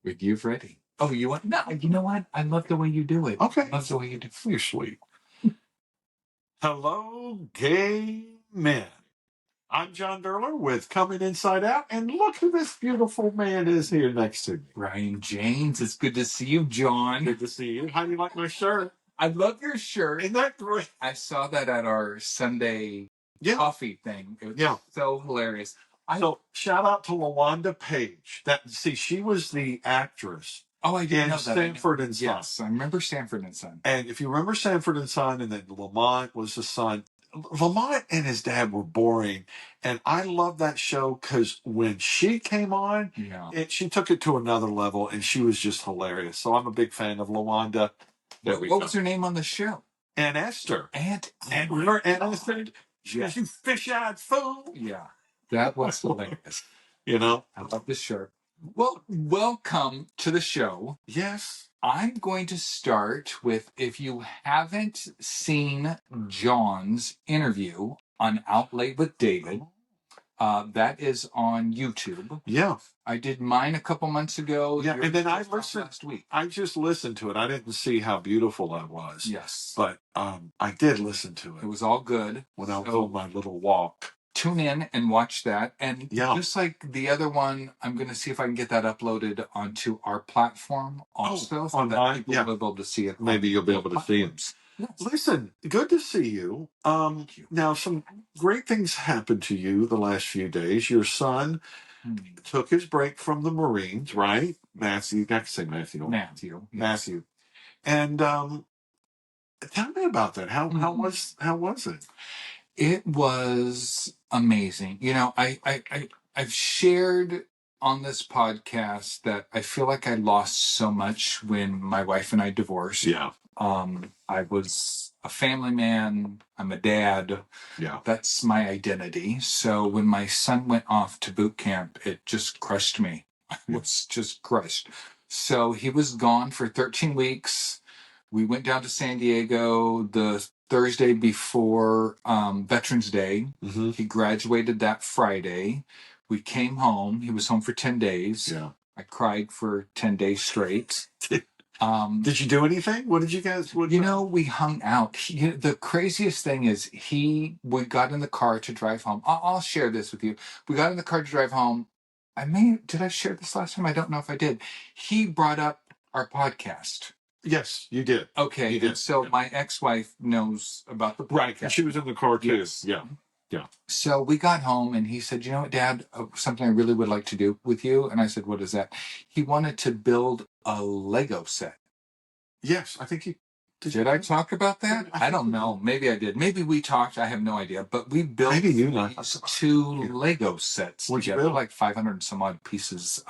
With you ready. Oh, you want? No, you know what? I love the way you do it. Okay. I love the way you do it. You're sweet. Hello, gay men. I'm John Derler with Coming Inside Out, and look who this beautiful man is here next to me. Ryan James, it's good to see you, John. Good to see you. How do you like my shirt? I love your shirt. Isn't that great? I saw that at our Sunday coffee thing. It was so hilarious. So shout out to LaWanda Page. She was the actress. Oh, I didn't know that. Sanford and Son. Yes, I remember Sanford and Son. And if you remember Sanford and Son, and then Lamont was the son. Lamont and his dad were boring, and I love that show because when she came on, she took it to another level, and she was just hilarious. So I'm a big fan of LaWanda. What was her name on the show? Aunt Esther. Aunt Esther. Yes. You fish-eyed fool. Yeah, that was hilarious. You know, I love this shirt. Well, welcome to the show. Yes. I'm going to start with, if you haven't seen John's interview on Out Late with David, that is on YouTube. Yeah. I did mine a couple months ago. Yeah, and then I listened last week. I just listened to it. I didn't see how beautiful I was. Yes. But I did listen to it. It was all good. When I was on my little walk. Tune in and watch that. And just like the other one, I'm going to see if I can get that uploaded onto our platform also. So that people will be able to see it. Maybe you'll be able to see it. Yes. Listen, good to see you. Thank you. Now, some great things happened to you the last few days. Your son took his break from the Marines, right? Matthew, you got to say Matthew. Matthew. Yes. Matthew. And tell me about that. How was it? It was amazing. You know, I've shared on this podcast that I feel like I lost so much when my wife and I divorced. Yeah. I was a family man. I'm a dad. Yeah. That's my identity. So when my son went off to boot camp, it just crushed me. I was just crushed. So he was gone for 13 weeks. We went down to San Diego the Thursday before Veterans Day. Mm-hmm. He graduated that Friday. We came home. He was home for 10 days. Yeah. I cried for 10 days straight. Did you do anything? What did you guys? We hung out. The craziest thing is we got in the car to drive home. I'll share this with you. We got in the car to drive home. Did I share this last time? I don't know if I did. He brought up our podcast. Yes, you did. Okay, you did. So my ex-wife knows about the podcast. Right, and she was in the car too. Yes. Yeah. So we got home and he said, you know what, Dad, something I really would like to do with you. And I said, what is that? He wanted to build a Lego set. Yes, I think Did I talk about that? I don't know. Maybe I did. Maybe we talked. I have no idea. But we built these two Lego sets together, like 500 and some odd pieces.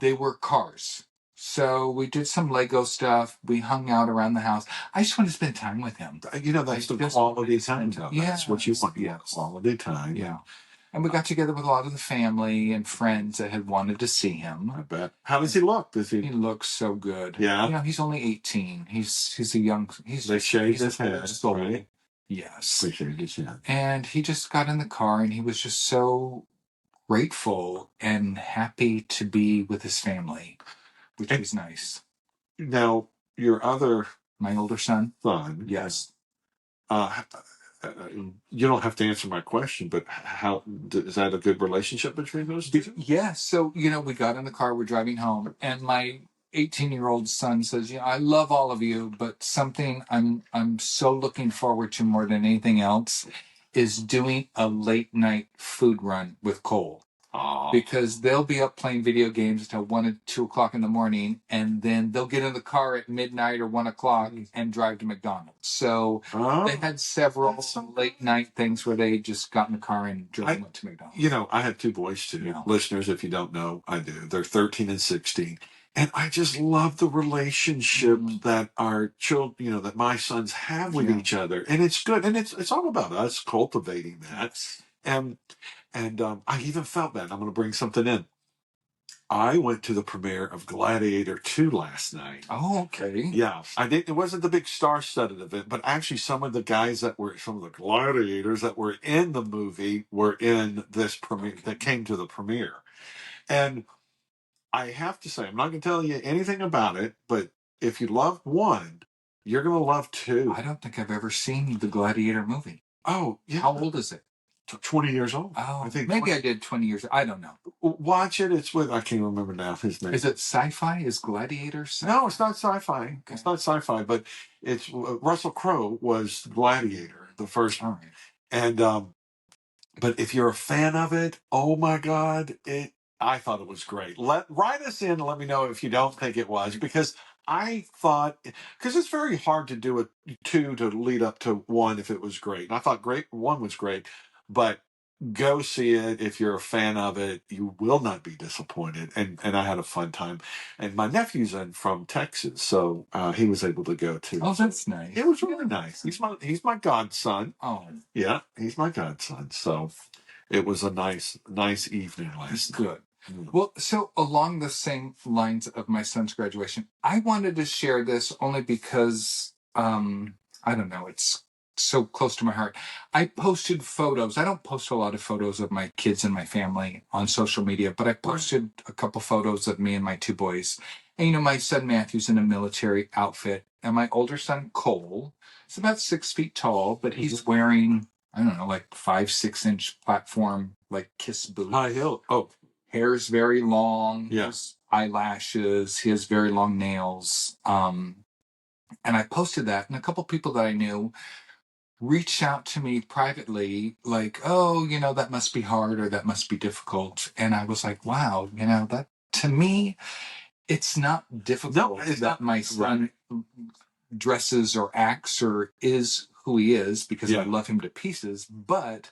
They were cars. So we did some Lego stuff. We hung out around the house. I just want to spend time with him. That's the quality time. That's what you want. Yes. Quality time. Yeah. And we got together with a lot of the family and friends that had wanted to see him. I bet. How does he look? He looks so good. Yeah. He's only 18. He's a young. They shaved his head. Right? Yes. They shaved his head. And he just got in the car and he was just so grateful and happy to be with his family, which was nice. Now, my older son. Yes. You don't have to answer my question, but how is that a good relationship between those two? Yeah. So, we got in the car, we're driving home, and my 18-year-old son says, I love all of you, but something I'm so looking forward to more than anything else is doing a late night food run with Cole. Because they'll be up playing video games until 1 or 2 o'clock in the morning, and then they'll get in the car at midnight or 1 o'clock and drive to McDonald's. So they had several late night things where they just got in the car and went to McDonald's. I have 2 boys too. Yeah. Listeners, if you don't know, I do. They're 13 and 16. And I just love the relationship that our children, that my sons have with each other. And it's good. And it's all about us cultivating that. And I even felt that. I'm going to bring something in. I went to the premiere of Gladiator 2 last night. Oh, okay. Yeah. It wasn't the big star-studded event, but actually some of the gladiators that were in the movie were in this premiere, that came to the premiere. And I have to say, I'm not going to tell you anything about it, but if you love one, you're going to love two. I don't think I've ever seen the Gladiator movie. Oh, yeah. How old is it? 20 years old. Oh, I think maybe 20. I did 20 years. I don't know. Watch it. It's with, I can't remember now his name. Is it sci-fi? Is Gladiator sci-fi? No, it's not sci-fi. Okay. It's not sci-fi, but it's Russell Crowe was Gladiator, the first one. All right. And but if you're a fan of it, oh my God, I thought it was great. Write us in and let me know if you don't think it was, because I thought, because it's very hard to do a two to lead up to one if it was great. And I thought one was great, but go see it if you're a fan of it. You will not be disappointed. And I had a fun time. And my nephew's from Texas, so he was able to go too. Oh, that's nice. It was really nice. He's my godson. Oh, Yeah, he's my godson. So it was a nice evening last night. good. Well, so along the same lines of my son's graduation, I wanted to share this only because I don't know, it's so close to my heart. I posted photos. I don't post a lot of photos of my kids and my family on social media, but I posted a couple photos of me and my two boys. And my son Matthew's in a military outfit, and my older son Cole is about 6 feet tall, but he's wearing, I don't know, like 5-6 inch platform, like Kiss boots. High heel. Oh, hair's very long. Yes. Eyelashes. He has very long nails. And I posted that, and a couple people that I knew reached out to me privately, like, oh, that must be hard or that must be difficult. And I was like, wow, that to me, it's not difficult that my son dresses or acts or is who he is, because I love him to pieces. But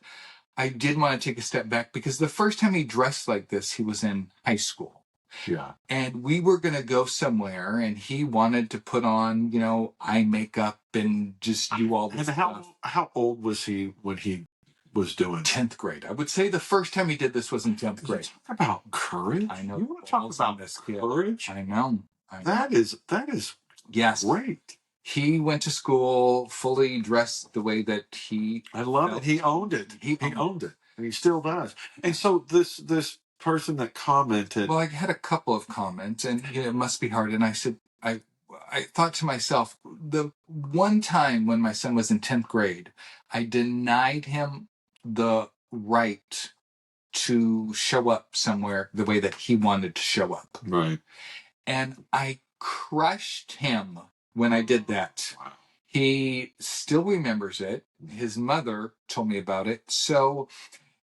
I did want to take a step back, because the first time he dressed like this, he was in high school. Yeah. And we were going to go somewhere, and he wanted to put on, eye makeup and just do all this stuff. How old was he when he was doing 10th grade. I would say the first time he did this was in 10th grade. Talk about courage. I know. You want to talk about this courage? I know. That is yes. Great. He went to school fully dressed the way that he I love it. He owned it. He owned it. And he still does. And so this person that commented. Well, I had a couple of comments, and it must be hard. And I said, I thought to myself, the one time when my son was in 10th grade, I denied him the right to show up somewhere the way that he wanted to show up. Right. And I crushed him when I did that. Wow. He still remembers it. His mother told me about it. So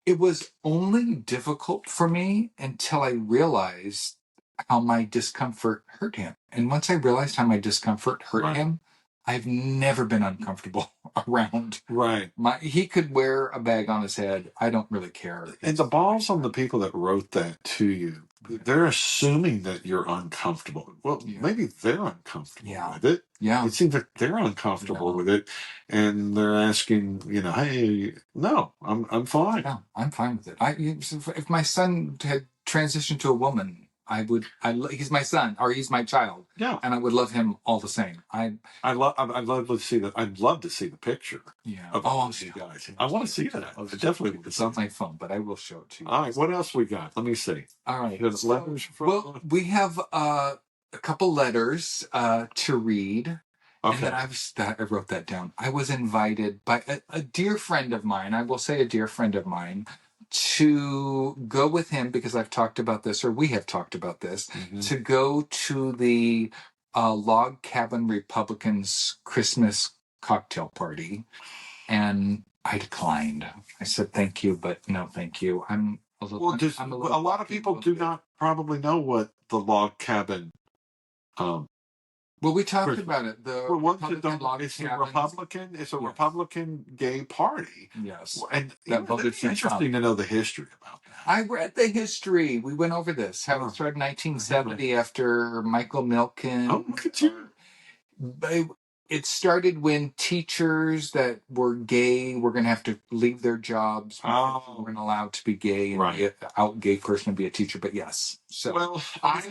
it was only difficult for me until I realized how my discomfort hurt him. And once I realized how my discomfort hurt him, I've never been uncomfortable around. Right. He could wear a bag on his head. I don't really care. And the balls on the people that wrote that to you. They're assuming that you're uncomfortable. Well, maybe they're uncomfortable with it. Yeah. It seems like they're uncomfortable with it. And they're asking, hey, no, I'm fine. Yeah, I'm fine with it. If my son had transitioned to a woman, he's my son, or he's my child. Yeah. And I would love him all the same. I'd love to see that. I'd love to see the picture. Yeah. Of all you guys. I want to see that. I definitely. It's on my phone, but I will show it to you. All right. What else we got? Let me see. All right. Letters from. Well, we have a couple letters to read. Okay. And then I wrote that down. I was invited by a dear friend of mine. I will say a dear friend of mine, to go with him, because I've talked about this, or we have talked about this, to go to the Log Cabin Republicans Christmas cocktail party. And I declined. I said, thank you, but no, thank you. A lot of people do not probably know what the Log Cabin. Well, we talked about it. It's a Republican gay party. Yes. And it's interesting to know the history about that. I read the history. We went over this. How it started in 1970 after Michael Milken. Oh, look at you. It started when teachers that were gay were going to have to leave their jobs. Oh. Weren't allowed to be gay, and be out gay person to be a teacher. But yes, so I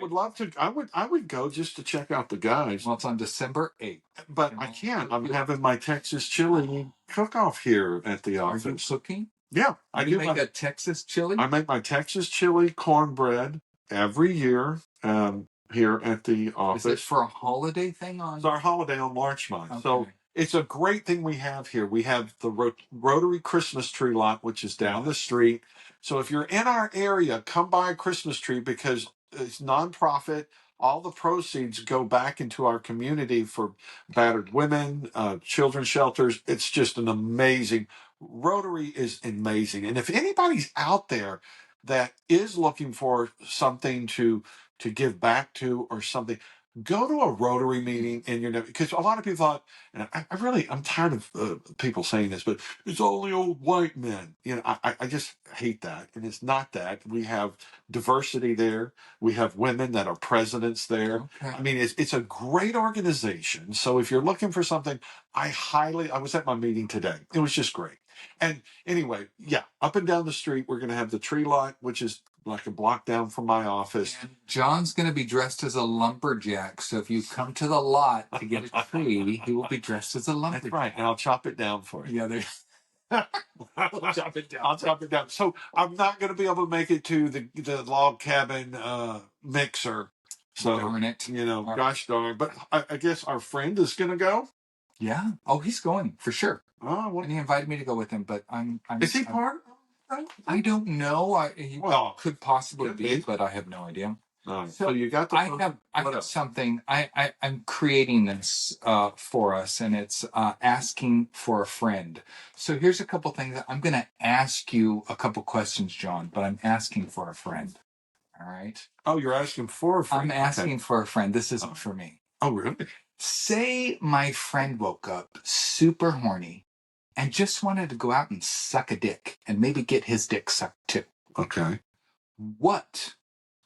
would love to. I would go just to check out the guys. Well, it's on December 8th, but I can't. I'm having my Texas chili cook-off here at the office. Are you cooking? Yeah, I do make a Texas chili. I make my Texas chili cornbread every year here at the office. Is it for a holiday thing It's our holiday on March month. Okay. So it's a great thing we have here. We have the Rotary Christmas tree lot, which is down the street. So if you're in our area, come buy a Christmas tree because it's nonprofit. All the proceeds go back into our community for battered women, children's shelters. It's just an amazing. Rotary is amazing. And if anybody's out there that is looking for something to give back to or something, go to a Rotary meeting in your because a lot of people thought, and I'm tired of people saying this, but it's only old white men. I just hate that, and it's not that. We have diversity there. We have women that are presidents there. Okay. I mean, it's a great organization. So if you're looking for something, I was at my meeting today. It was just great. And anyway, yeah, up and down the street, we're going to have the tree lot, which is like a block down from my office. And John's going to be dressed as a lumberjack. So if you come to the lot to get a tree, he will be dressed as a lumberjack. That's right. And I'll chop it down for you. Yeah, I'll chop it down. I'll chop it down. So I'm not going to be able to make it to the log cabin mixer. So darn it. Gosh darn. But I guess our friend is going to go. Yeah. Oh, he's going for sure. Oh, and he invited me to go with him, but is he part? I don't know. He could possibly be, but I have no idea. So you got the. I have something. I'm creating this for us, and it's asking for a friend. So here's a couple things. I'm going to ask you a couple questions, John, but I'm asking for a friend. All right. Oh, you're asking for a friend. I'm asking for a friend. This isn't for me. Oh, really? Say my friend woke up super horny and just wanted to go out and suck a dick and maybe get his dick sucked too. Okay. What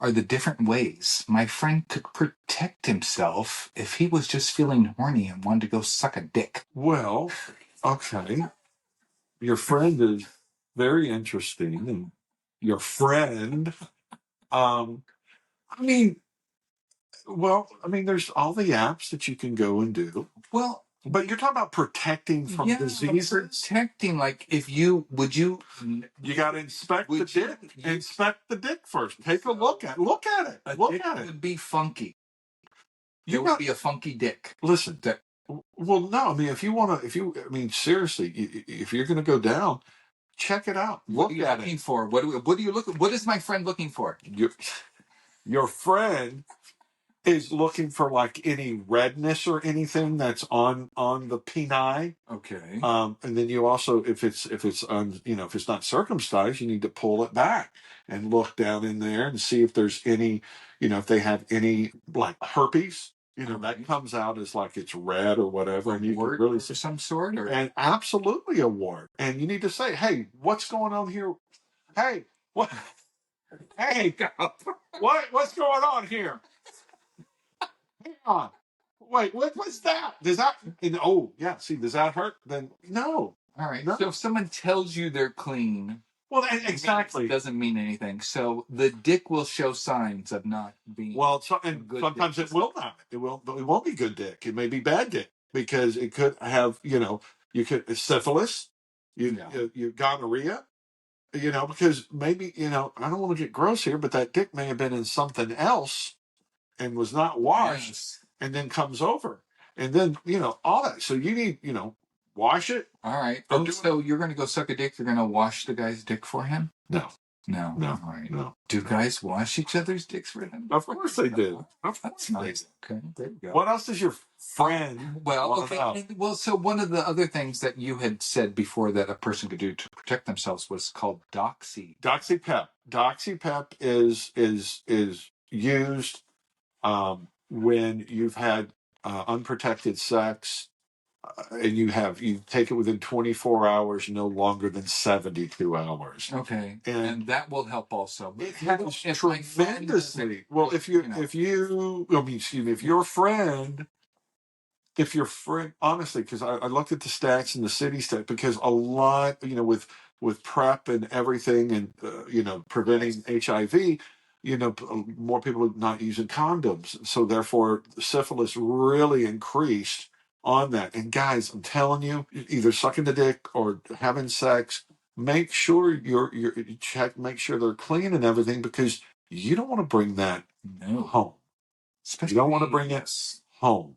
are the different ways my friend could protect himself if he was just feeling horny and wanted to go suck a dick? Well, okay. Your friend is very interesting. And your friend, there's all the apps that you can go and do. Well, but you're talking about protecting from diseases. Protecting, like you got to inspect the dick. Inspect the dick first. Take a look at it. Look at it. It would be funky. It would be a funky dick. Listen. Well, no. I mean, seriously, if you're going to go down, check it out. What are you looking for? What are you looking? What is my friend looking for? Your friend is looking for like any redness or anything that's on the peni. Okay. And then you also, if it's not circumcised, you need to pull it back and look down in there and see if there's any, if they have any like herpes. That comes out as like it's red or whatever, and you can really see some sort, and absolutely a wart. And you need to say, "Hey, what's going on here? Hey, what? Hey, what's going on here? Hang on. Wait, what's that? Does that? See, does that hurt? Then no. All right. No. So if someone tells you they're clean, well, exactly, it doesn't mean anything. So the dick will show signs of not being. Well, sometimes dick. It will not. It won't be good dick. It may be bad dick because it could have, syphilis, you gonorrhea, because maybe, I don't want to get gross here, but that dick may have been in something else and was not washed and then comes over. And then, all that. So you need, wash it. All right. So you're going to go suck a dick. You're going to wash the guy's dick for him? No. All right. No. Do guys wash each other's dicks for them? Of course they do. That's nice. Okay. There you go. What else does your friend Well, so one of the other things that you had said before that a person could do to protect themselves was called DoxyPep. DoxyPep is used when you've had unprotected sex, and you take it within 24 hours, no longer than 72 hours. Okay, and that will help also. It helps tremendously. Well, if your friend, honestly, because I looked at the stats and the city stats, because a lot, with PrEP and everything, and preventing HIV. More people are not using condoms, so therefore syphilis really increased on that. And guys, I'm telling you, either sucking the dick or having sex, make sure you check, make sure they're clean and everything, because you don't want to bring that home. Especially, you don't want to bring it home.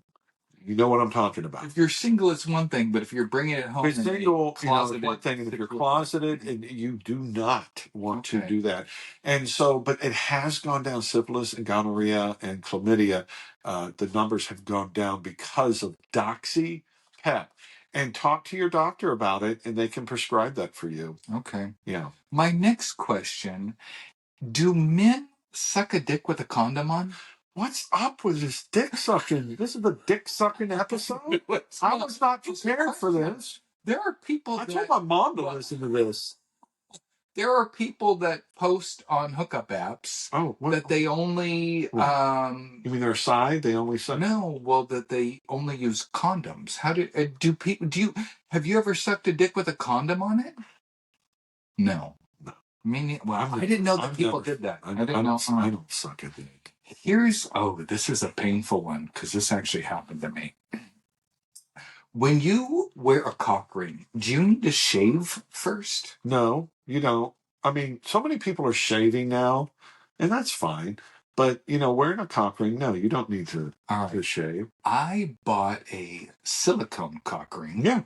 You know what I'm talking about. If you're single, it's one thing, but if you're bringing it home, if you're single, it's one thing, and if you're closeted, and you do not want to do that. And so, but it has gone down. Syphilis and gonorrhea and chlamydia, the numbers have gone down because of Doxy Pep. And talk to your doctor about it, and they can prescribe that for you. Okay. Yeah. My next question: do men suck a dick with a condom on? What's up with this dick sucking? This is the dick sucking episode? I was not prepared for this. There are people I told my mom to listen to this. There are people that post on hookup apps that they only you mean their side? They only suck? No, well, that they only use condoms. How do people have you ever sucked a dick with a condom on it? No. No. I didn't know that people did that. I didn't know. I don't suck a dick. This is a painful one because this actually happened to me. When you wear a cock ring, do you need to shave first? No, you don't. I mean, so many people are shaving now, and that's fine. But, wearing a cock ring, no, you don't need to shave. I bought a silicone cock ring. Yeah.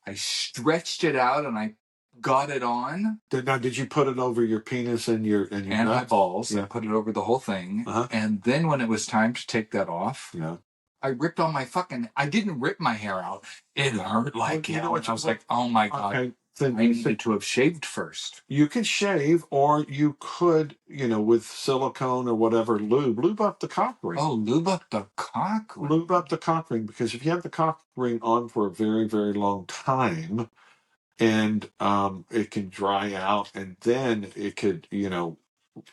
I stretched it out and I got it on. Now, did you put it over your penis and your my balls? Yeah. I put it over the whole thing. And then when it was time to take that off, I ripped all my I didn't rip my hair out. It hurt like hell. I was like, oh my God. Okay. Then I needed to have shaved first. You can shave, or you could, with silicone or whatever, lube up the cock ring. Oh, lube up the cock ring. Lube up the cock ring, because if you have the cock ring on for a very, very long time, and it can dry out, and then it could,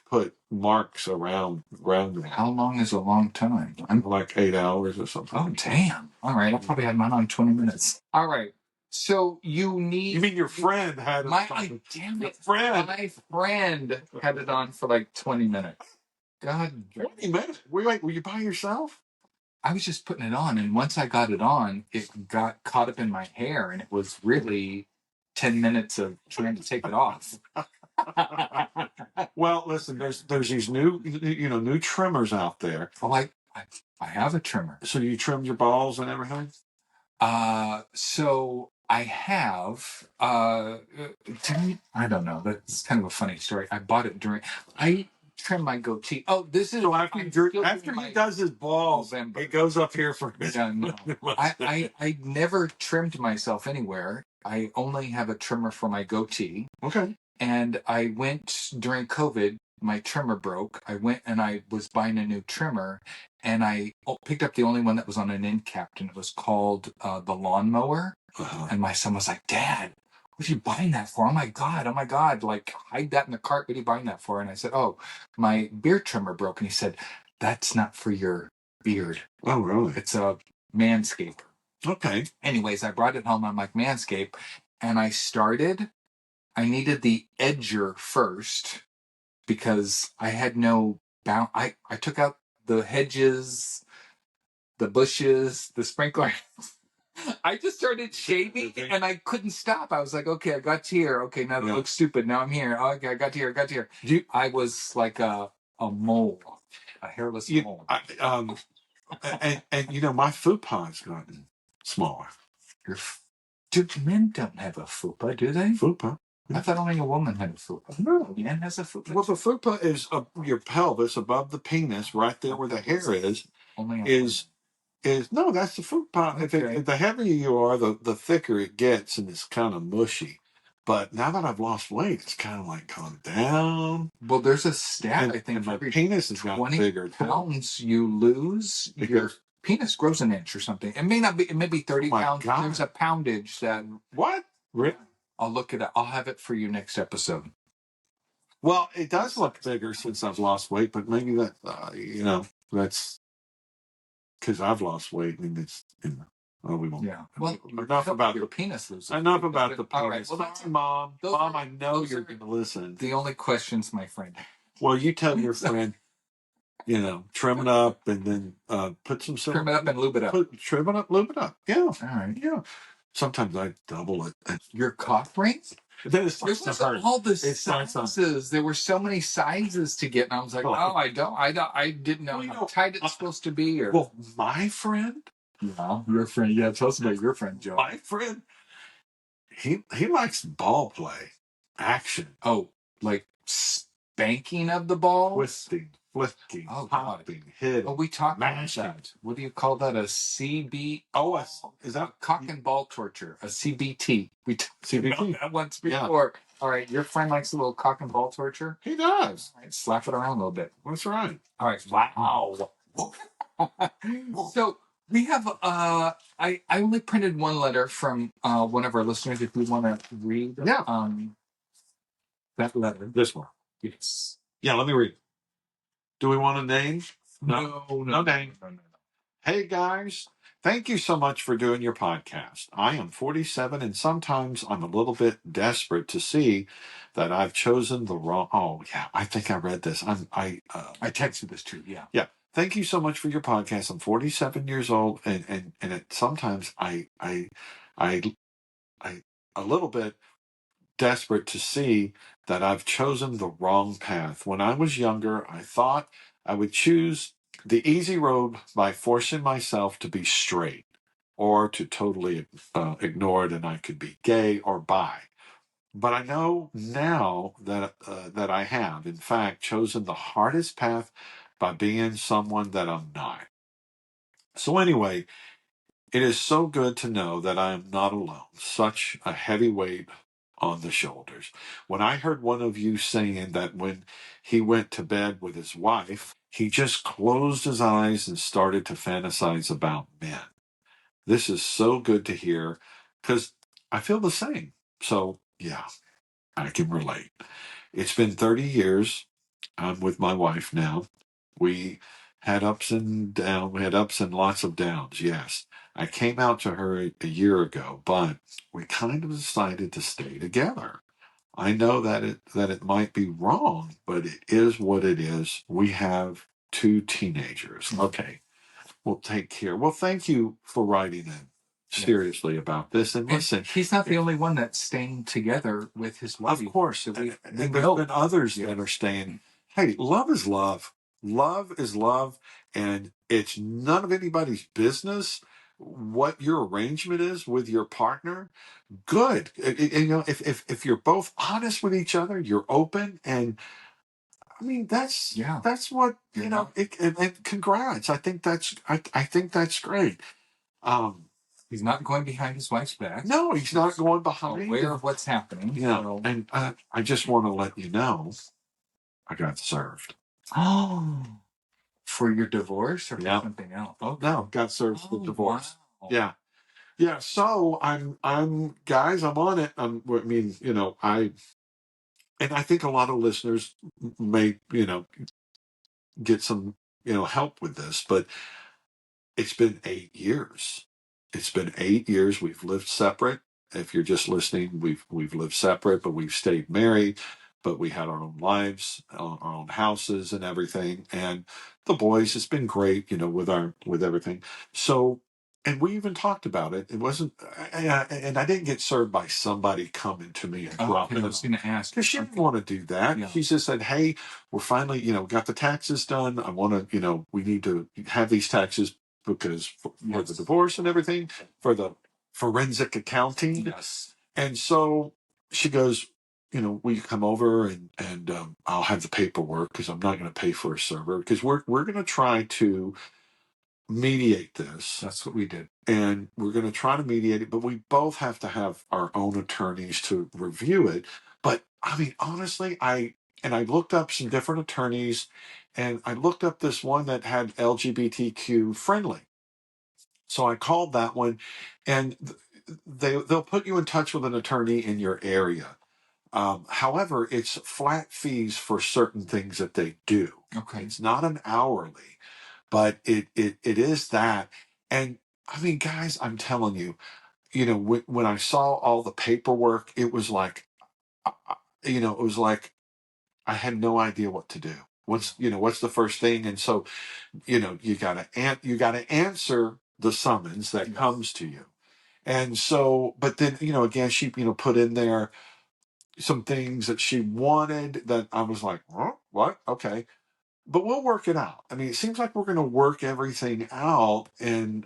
put marks around it. How long is a long time? I'm like 8 hours or something. Oh, damn. All right. I probably had mine on 20 minutes. All right. So you mean your friend had it on? Damn it. My friend had it on for like 20 minutes. God. 20 minutes? Wait, were you by yourself? I was just putting it on, and once I got it on, it got caught up in my hair, and it was really 10 minutes of trying to take it off. Well, listen, there's these new trimmers out there. Oh, I have a trimmer. So you trimmed your balls and everything? So I have, I don't know. That's kind of a funny story. I bought it I trim my goatee. Oh, this is... So after he does his balls, it goes up here for... Yeah, no. I never trimmed myself anywhere. I only have a trimmer for my goatee. Okay. And I went during COVID, my trimmer broke. I went and I was buying a new trimmer, and I picked up the only one that was on an end cap, and it was called the lawnmower. And my son was like, "Dad, what are you buying that for? Oh my God, like hide that in the cart. What are you buying that for?" And I said, "Oh, my beard trimmer broke." And he said, "That's not for your beard. Oh, really? It's a Manscaped." Okay. Anyways, I brought it home. I'm like, Manscaped. And I needed the edger first because I had no bound. I took out the hedges, the bushes, the sprinkler. I just started shaving and I couldn't stop. I was like, okay, I got to here. Okay, now that looks stupid. Now I'm here. Okay, I got to here. I was like a mole, a hairless mole. And my fupa's gotten smaller. Men don't have a fupa, do they? Fupa. I thought only a woman had a fupa. No, a man has a fupa. Well, the fupa is your pelvis above the penis, right there where the hair is. No, that's the fupa. Okay. If the heavier you are, the thicker it gets, and it's kind of mushy. But now that I've lost weight, it's kind of like calmed down. Well, there's a stat, I think, and my penis has gotten bigger. 20 pounds you lose, your penis grows an inch or something. It may not be, it may be 30 pounds. God. There's a poundage that... What? Really? I'll look it up. I'll have it for you next episode. Well, it does look bigger since I've lost weight, but maybe that, that's because I've lost weight, and it's, we won't. Yeah. Well, enough about your penis losing. Enough about the penis. All right. Well, that's Mom. Mom, I know you're going to listen. The only questions, my friend. Well, you tell your friend, trim it up, and then put some... Trim it up and lube it up. Trim it up, lube it up. Yeah. All right. Yeah. Sometimes I double it. Your cock ring? Then it There starts to was hurt. all the It starts to- sizes. There were so many sizes to get, and I was like, Well, I didn't know how tight it's supposed to be. Or Well, my friend, yeah, your friend. Yeah, tell us about your friend, Joe. my friend, he likes ball play, action, Oh, like spanking of the balls, twisting, flicking, Oh, popping, hitting. Oh, we talked about mashing. that. What do you call that? A CB? Oh, is A that cock and ball torture? A CBT? We talked about CBT? that once Yeah. before. All right, your friend likes a little cock and ball torture. He does. All right, slap it around a little bit. That's right. All right. Wow. So we have I only printed one letter from one of our listeners. If we want to read that letter. This one. Yes. Yeah, let me read. Do we want a name? No name. No. Hey guys, thank you so much for doing your podcast. I am 47 and sometimes I'm a little bit desperate to see that I've chosen the wrong. Oh yeah, I think I read this. I texted this too. Yeah. Yeah. Thank you so much for your podcast. I'm 47 years old and sometimes I a little bit desperate to see that I've chosen the wrong path. When I was younger, I thought I would choose the easy road by forcing myself to be straight or to totally ignore it and I could be gay or bi. But I know now that I have, in fact, chosen the hardest path by being someone that I'm not. So anyway, it is so good to know that I am not alone. Such a heavy weight on the shoulders. When I heard one of you saying that when he went to bed with his wife, he just closed his eyes and started to fantasize about men. This is so good to hear because I feel the same. So, yeah, I can relate. It's been 30 years. I'm with my wife now. We had ups and downs. We had ups and lots of downs, yes. I came out to her a year ago, but we kind of decided to stay together. I know that it might be wrong, but it is what it is. We have two teenagers. Okay, we'll take care. Well, thank you for writing in seriously about this. And listen, he's not the only one that's staying together with his wife. of course, we there's know. been others that are staying. Hey, love is love. Love is love, and it's none of anybody's business what your arrangement is with your partner. Good. You know, if you're both honest with each other, you're open, and I mean that's what you know. And congrats. I think that's great. Um, He's not going behind his wife's back. no, he's not going behind. Aware of what's happening. Yeah, So. and I just want to let you know, I got served. Oh, for your divorce or for Yeah. something else? Oh No, got served for divorce. Wow. Yeah. Yeah. So I'm guys, I'm on it. I mean, you know, and I think a lot of listeners may, you know, get some, you know, help with this, but it's been 8 years. It's been 8 years. We've lived separate. If you're just listening, we've lived separate, but we've stayed married. But we had our own lives, our own houses, and everything. And the boys, it's been great, you know, with everything. So, and we even talked about it. It wasn't, and I didn't get served by somebody coming to me and dropping. I was going to ask because she didn't want to do that. Yeah. She just said, "Hey, we're finally, you know, got the taxes done. I want to, you know, we need to have these taxes because for the divorce and everything, for the forensic accounting." Yes. And so she goes, "You know, will you come over and I'll have the paperwork because I'm not going to pay for a server because we're going to try to mediate this." That's what we did. And we're going to try to mediate it, but we both have to have our own attorneys to review it. But I mean, honestly, I looked up some different attorneys, and I looked up this one that had LGBTQ friendly. So I called that one, and they'll put you in touch with an attorney in your area. However, it's flat fees for certain things that they do. Okay. It's not an hourly, but it is that. And I mean, guys, I'm telling you, you know, when I saw all the paperwork, it was like, you know, it was like I had no idea what to do. What's the first thing? And so, you know, you gotta answer the summons that comes to you. And so, but then, you know, again, she, you know, put in there, some things that she wanted that I was like, huh? What? Okay. But we'll work it out. I mean, it seems like we're going to work everything out. And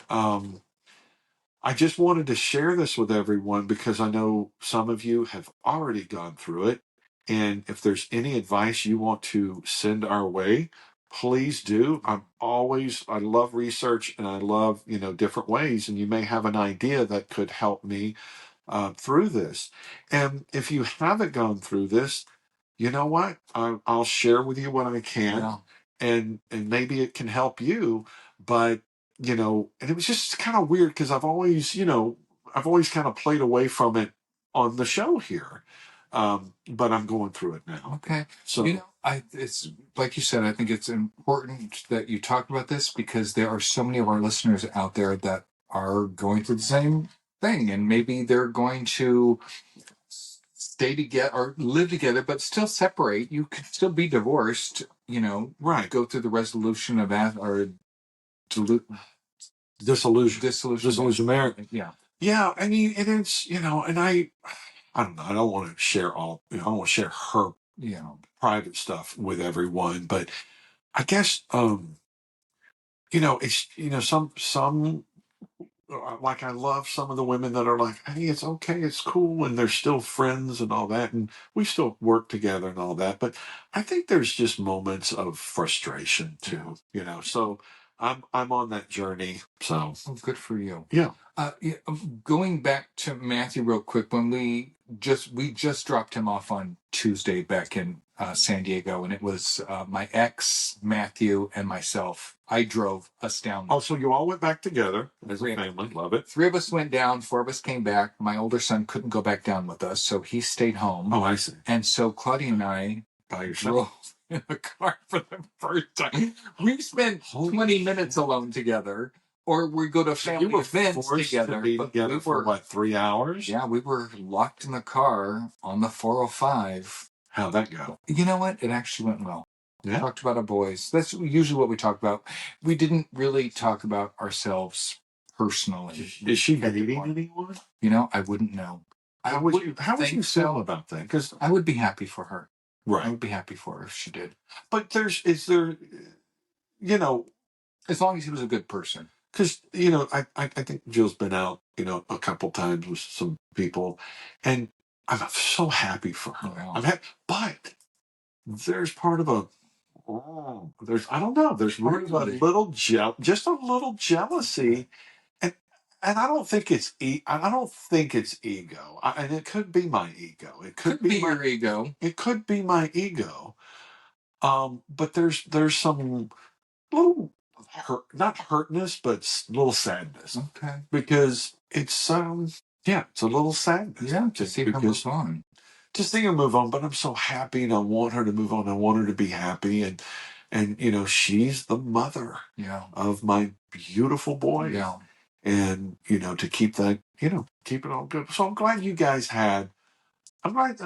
I just wanted to share this with everyone because I know some of you have already gone through it. And if there's any advice you want to send our way, please do. I love research and I love, different ways. And you may have an idea that could help me through this. And if you haven't gone through this, you know what? I'll share with you what I can, Yeah. and maybe it can help you. But and it was just kind of weird because I've always kind of played away from it on the show here, but I'm going through it now. Okay. So it's like you said. I think it's important that you talk about this because there are so many of our listeners out there that are going through the same thing, and maybe they're going to stay together or live together, but still separate. You could still be divorced. right, go through the resolution of that or disillusion marriage. Yeah. Yeah, I mean, and it's and I don't know. I don't want to share all. I don't want to share her private stuff with everyone, but I guess it's some like I love some of the women that are like, hey, it's okay, it's cool, and they're still friends and all that, and we still work together and all that. But I think there's just moments of frustration too, So I'm on that journey. So good for you. Yeah. Going back to Matthew real quick, when we just dropped him off on Tuesday back in San Diego, and it was my ex, Matthew, and myself. I drove us down. Oh, so you all went back together as a family. Love it. 3 of us went down, 4 of us came back. My older son couldn't go back down with us, so he stayed home. Oh, I see. And so Claudia and I By yourself drove in the car for the first time. We spent 20 minutes alone together, or we go to family events together. To be together for what, 3 hours? Yeah, we were locked in the car on the 405. How'd that go? You know what? It actually went well. Yeah. We talked about our boys. That's usually what we talk about. We didn't really talk about ourselves personally. Is she dating anyone? I wouldn't know. How would you feel about that? Because I would be happy for her. Right. I would be happy for her if she did. But is there, as long as he was a good person. Because, I think Jill's been out, a couple times with some people, and I'm so happy for her. Wow. But there's part of I don't know, there's part of a little just a little jealousy, and I don't think it's I don't think it's ego, and it could be my ego. It could be your ego. It could be my ego. But there's some little not hurtness, but little sadness. Okay. Because it's it's a little sadness. Yeah, to see her move on. To see her move on, but I'm so happy and I want her to move on. I want her to be happy, and she's the mother of my beautiful boy. Yeah. And to keep that, keep it all good. So I'm glad you guys had. I'm glad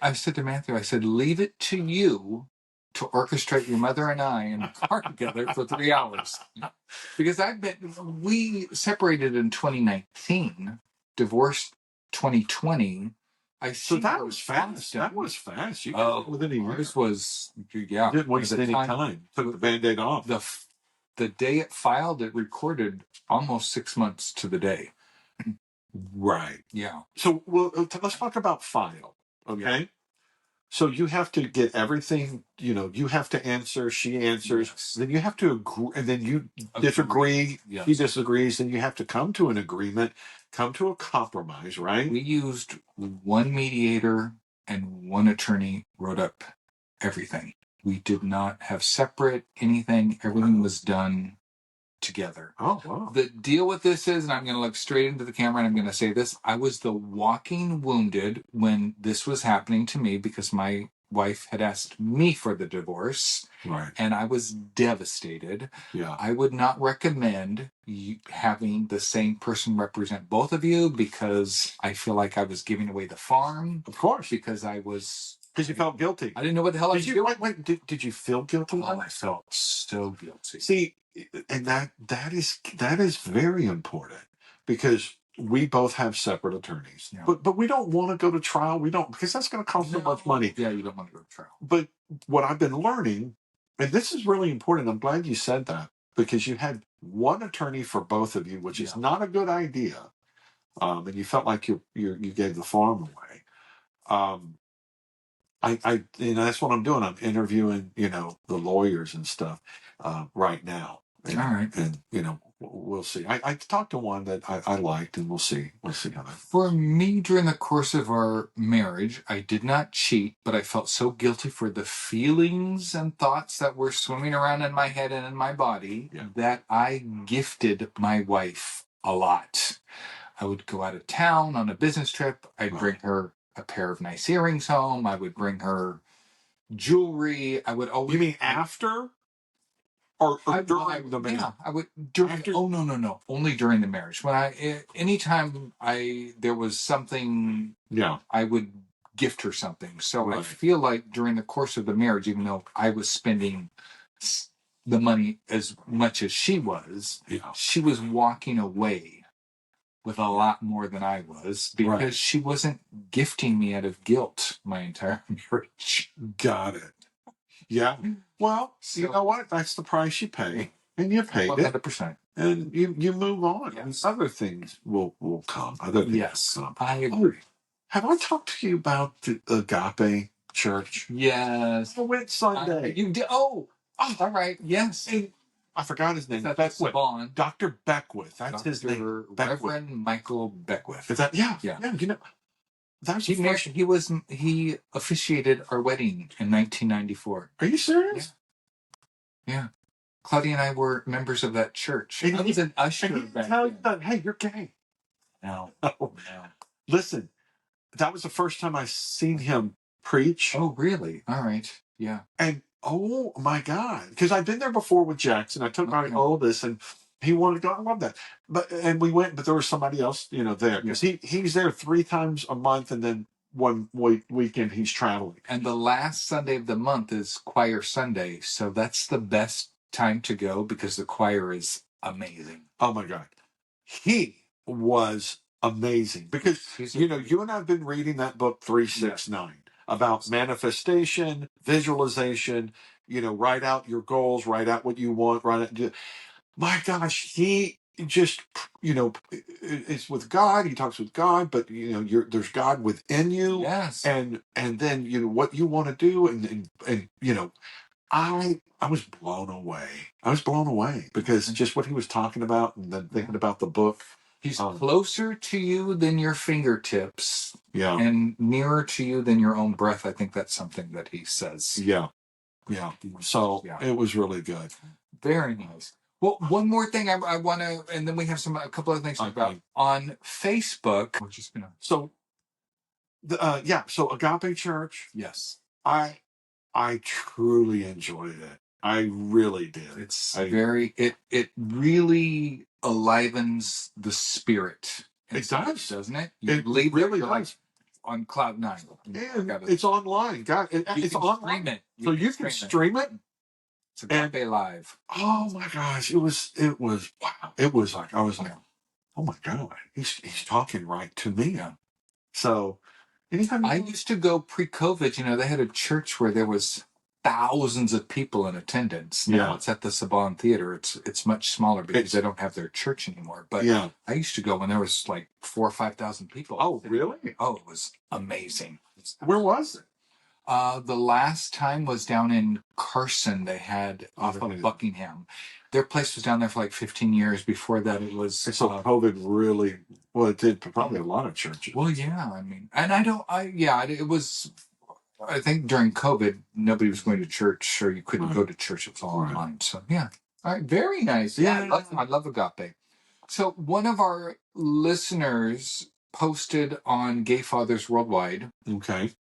I said to Matthew, I said, leave it to you to orchestrate your mother and I in the car together for 3 hours. Because we separated in 2019, divorced 2020. So that was fast. That was fast. You got within a year. Ours was, Didn't waste any time. Took the Band-Aid off. The day it filed, it recorded almost 6 months to the day. Right. Yeah. So let's talk about file. Okay. Yeah. So you have to get everything, you have to answer, she answers, then you have to agree, and then you disagree, he disagrees, then you have to come to an agreement, come to a compromise, right? We used one mediator and one attorney wrote up everything. We did not have separate anything. Everything was done together. Oh, wow. The deal with this is, and I'm going to look straight into the camera and I'm going to say this, I was the walking wounded when this was happening to me because my wife had asked me for the divorce. Right. And I was devastated. Yeah. I would not recommend you having the same person represent both of you because I feel like I was giving away the farm. Of course. Because you felt guilty. I didn't know what the hell I was doing. Wait, did you feel guilty? Oh, I felt so guilty. See, and that is very important because we both have separate attorneys, but we don't want to go to trial. We don't, because that's going to cost so much money. Yeah, you don't want to go to trial. But what I've been learning, and this is really important, I'm glad you said that, because you had one attorney for both of you, which is not a good idea. And you felt like you gave the farm away. That's what I'm doing. I'm interviewing, the lawyers and stuff right now. And, all right. And, we'll see. I talked to one that I liked, and we'll see. We'll see how that goes. For me, during the course of our marriage, I did not cheat, but I felt so guilty for the feelings and thoughts that were swimming around in my head and in my body that I gifted my wife a lot. I would go out of town on a business trip. I'd bring her a pair of nice earrings home. I would bring her jewelry. I would always. You mean after? Or during the marriage? Yeah, I would during. Oh no! Only during the marriage. Anytime there was something, I would gift her something. So I feel like during the course of the marriage, even though I was spending the money as much as she was walking away with a lot more than I was, because she wasn't gifting me out of guilt my entire marriage. Got it. Yeah. Well, you know what? That's the price you pay, and you paid 100%. it, and you move on. Yes. Other things will come. Other things will come. I agree. Have I talked to you about the Agape Church? Yes. I went Sunday. You did. Oh, all right. Yes. And I forgot his name. Beckwith. Dr. Beckwith. That's his name. Reverend Michael Beckwith. Is that? Yeah. He officiated our wedding in 1994. Are you serious? Yeah. Claudia and I were members of that church. I was an usher back then. Hey, you're gay. No. Listen, that was the first time I seen him preach. Oh, really? All right. Yeah. And oh my God, because I've been there before with Jackson. I took my oldest, and he wanted to go. I love that. And we went, but there was somebody else, there, because he's there 3 times a month, and then one weekend he's traveling. And the last Sunday of the month is Choir Sunday, so that's the best time to go because the choir is amazing. Oh my God, he was amazing, because you and I have been reading that book 369 about manifestation, visualization. Write out your goals, write out what you want, my gosh, he just, it's with God. He talks with God, but there's God within you. Yes. And then what you want to do, and I was blown away. I was blown away because just what he was talking about, and then thinking about the book. He's closer to you than your fingertips. Yeah. And nearer to you than your own breath. I think that's something that he says. Yeah. Yeah. So it was really good. Very nice. Well, one more thing I want to, and then we have a couple of things to talk about. On Facebook, we're just going to. So, so Agape Church. Yes. I truly enjoyed it. I really did. It really enlivens the spirit. It does, doesn't it? It really does. Like on cloud 9. And it's online. God, it's online. So you can stream it. It's Agape Live. Oh my gosh. It was wow. It was like, I was like, oh my God, he's talking right to me. Yeah. So I used to go pre-COVID, they had a church where there was thousands of people in attendance. Now it's at the Saban Theater. It's much smaller because they don't have their church anymore. But I used to go when there was like 4,000 or 5,000 people. Oh, really? Oh, it was amazing. Where was it? The last time was down in Carson. They had off of Buckingham. Their place was down there for like 15 years. Before that, it was. So COVID really, it did probably a lot of churches. Well, yeah, I mean, and it was. I think during COVID, nobody was going to church, or you couldn't go to church. It was all online. So yeah, all right, very nice. Yeah, I love Agape. So one of our listeners posted on Gay Fathers Worldwide. Okay.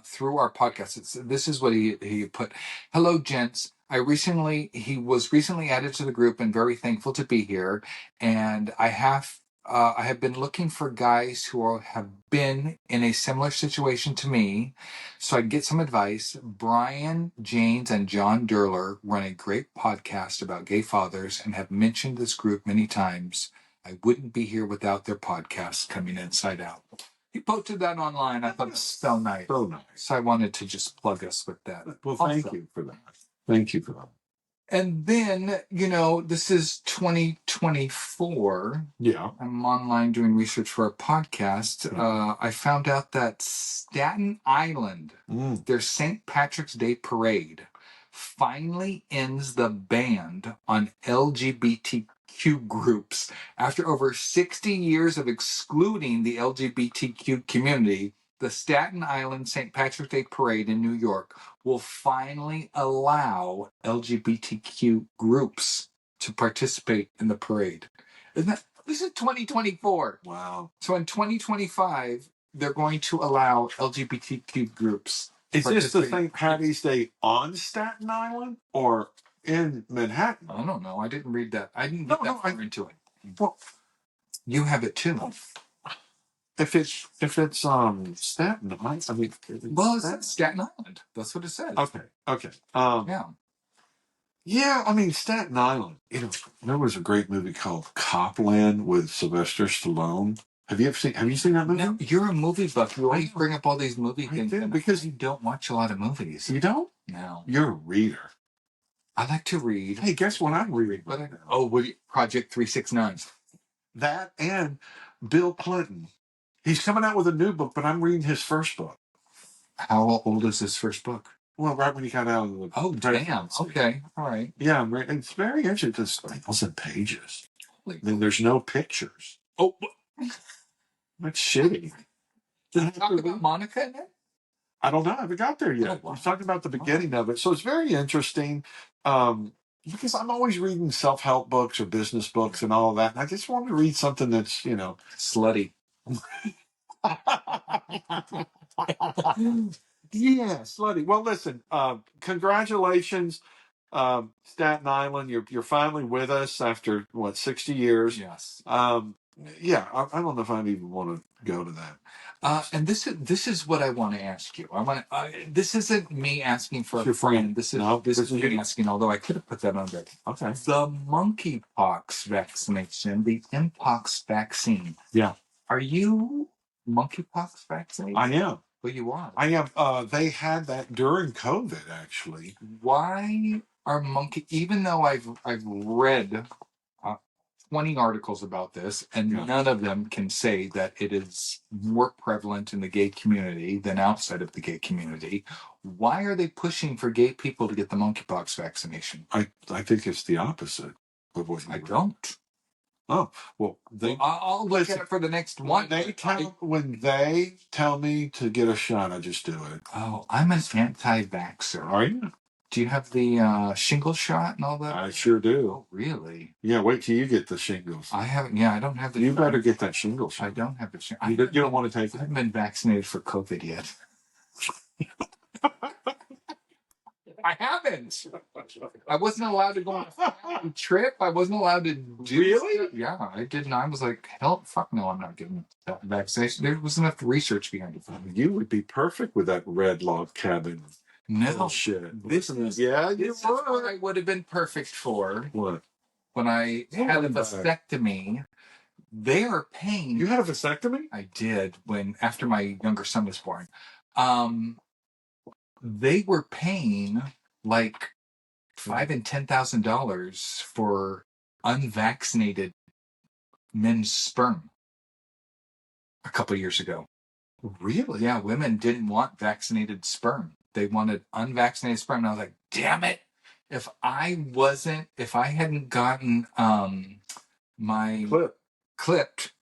Through our podcast. This is what he put. Hello, gents. He was recently added to the group and very thankful to be here. And I have been looking for guys who have been in a similar situation to me, so I'd get some advice. Brian, James, and John Durler run a great podcast about gay fathers and have mentioned this group many times. I wouldn't be here without their podcast coming inside out. He posted that online. I thought it was so nice. So nice. So I wanted to just plug us with that. Well, thank you for that. Thank you for that. And then, this is 2024. Yeah. I'm online doing research for a podcast. I found out that Staten Island, their St. Patrick's Day parade, finally ends the ban on LGBTQ groups. After over 60 years of excluding the LGBTQ community, the Staten Island St. Patrick's Day Parade in New York will finally allow LGBTQ groups to participate in the parade. This is 2024. Wow. So in 2025, they're going to allow LGBTQ groups. Is this the St. Patty's Day on Staten Island or in Manhattan? I don't know. I didn't read that. I didn't get that far into it. Well, you have it too. If it's Staten Island, I mean, it's Staten Island. That's what it says. Okay. Yeah. Yeah, I mean, Staten Island. There was a great movie called Copland with Sylvester Stallone. Have you seen that movie? No, you're a movie buff. You always bring up all these movie things because you don't watch a lot of movies. You don't? No. You're a reader. I like to read. Hey, guess what I'm reading? Project 369. That and Bill Clinton. He's coming out with a new book, but I'm reading his first book. How old is his first book? Well, right when he got out of the... Oh, damn. Okay. All right. Yeah, it's very interesting. It's 1,000 pages. Then there's no pictures. Oh, that's shitty. Did he talk about Monica in it? I don't know. I haven't got there yet. He's talking about the beginning of it. So it's very interesting because I'm always reading self-help books or business books and all of that. And I just want to read something that's, slutty. Yeah, slutty. Well, listen, congratulations, Staten Island. You're finally with us after 60 years. Yes. Yeah, I don't know if I even want to go to that. And this is what I want to ask you. This isn't me asking for a friend. This is you asking. Although I could have put that on there. Okay. The monkeypox vaccination, the mpox vaccine. Yeah. Are you monkeypox vaccinated? I am. Well, you are. I am. They had that during COVID, actually. Why are even though I've read 20 articles about this, and none of them can say that it is more prevalent in the gay community than outside of the gay community. Why are they pushing for gay people to get the monkeypox vaccination? I think it's the opposite of what you don't. Oh, well, I'll look at it for the next one. When they tell me to get a shot, I just do it. Oh, I'm an anti-vaxxer. Are you? Do you have the shingle shot and all that? I sure do. Oh, really? Yeah, wait till you get the shingles. I haven't. Yeah, I don't have the. You better get that shingle shot. I don't have the shingles. You don't want to take it? I haven't been vaccinated for COVID yet. I haven't. I wasn't allowed to go on a family trip. I wasn't allowed to do. Really? Yeah, I didn't. I was like, hell, fuck no, I'm not getting that vaccination. There was enough research behind it. You would be perfect with that red log cabin. No shit. This is what I would have been perfect for. What? When I had a vasectomy, they are paying. You had a vasectomy? I did after my younger son was born. They were paying like $5,000 and $10,000 for unvaccinated men's sperm a couple of years ago. Really? Yeah, women didn't want vaccinated sperm. They wanted unvaccinated sperm. And I was like, damn it. If I hadn't gotten my clipped,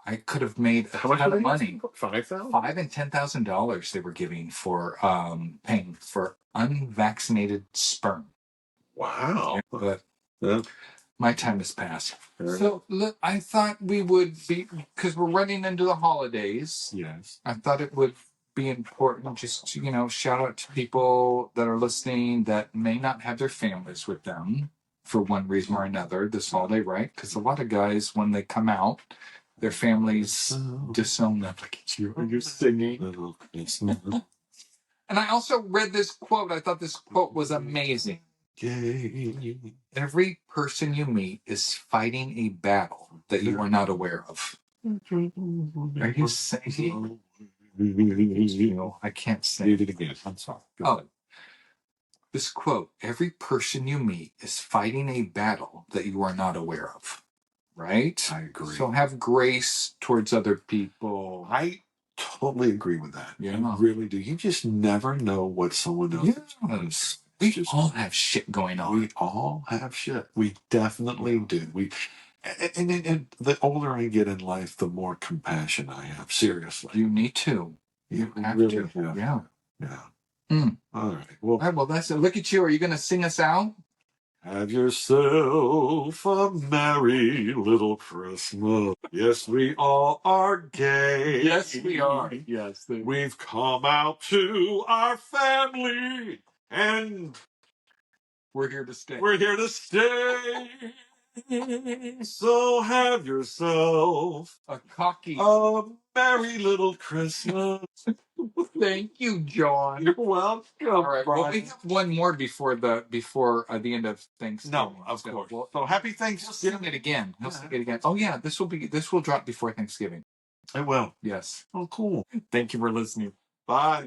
I could have made a ton of money. $5,000? $5,000 and $10,000 they were giving for paying for unvaccinated sperm. Wow. But my time has passed. So look, I thought we would be, because we're running into the holidays. Yes. I thought it would be important just to, shout out to people that are listening that may not have their families with them for one reason or another this holiday, right? Because a lot of guys, when they come out, their families disown them. You're singing. And I also read this quote. I thought this quote was amazing. gay. Every person you meet is fighting a battle that you are not aware of. Are you singing? I can't sing. Read it again. I'm sorry. Oh, this quote: every person you meet is fighting a battle that you are not aware of. Right? I agree. So have grace towards other people. I totally agree with that. Yeah. I really do. You just never know what someone else is going Yes. through. We all have shit going on. We all have shit. We definitely do. And the older I get in life, the more compassion I have. Seriously. You need to. You have really to. have. Yeah. Yeah. Mm. All right. Well, All right, well, that's it. Look at you. Are you going to sing us out? have yourself a merry little Christmas. Yes, we all are gay. Yes, we are. Yes. We've come out to our family and We're here to stay. we're here to stay. So have yourself A cocky. a merry little Christmas. Thank you, John. You're welcome. All right. Well, Brian. we have one more before the end of Thanksgiving. No, of So course. we'll So happy sing Thanksgiving. it again. He'll sing it again. Oh yeah, this will drop before Thanksgiving. It will. Yes. Oh, cool. Thank you for listening. Bye.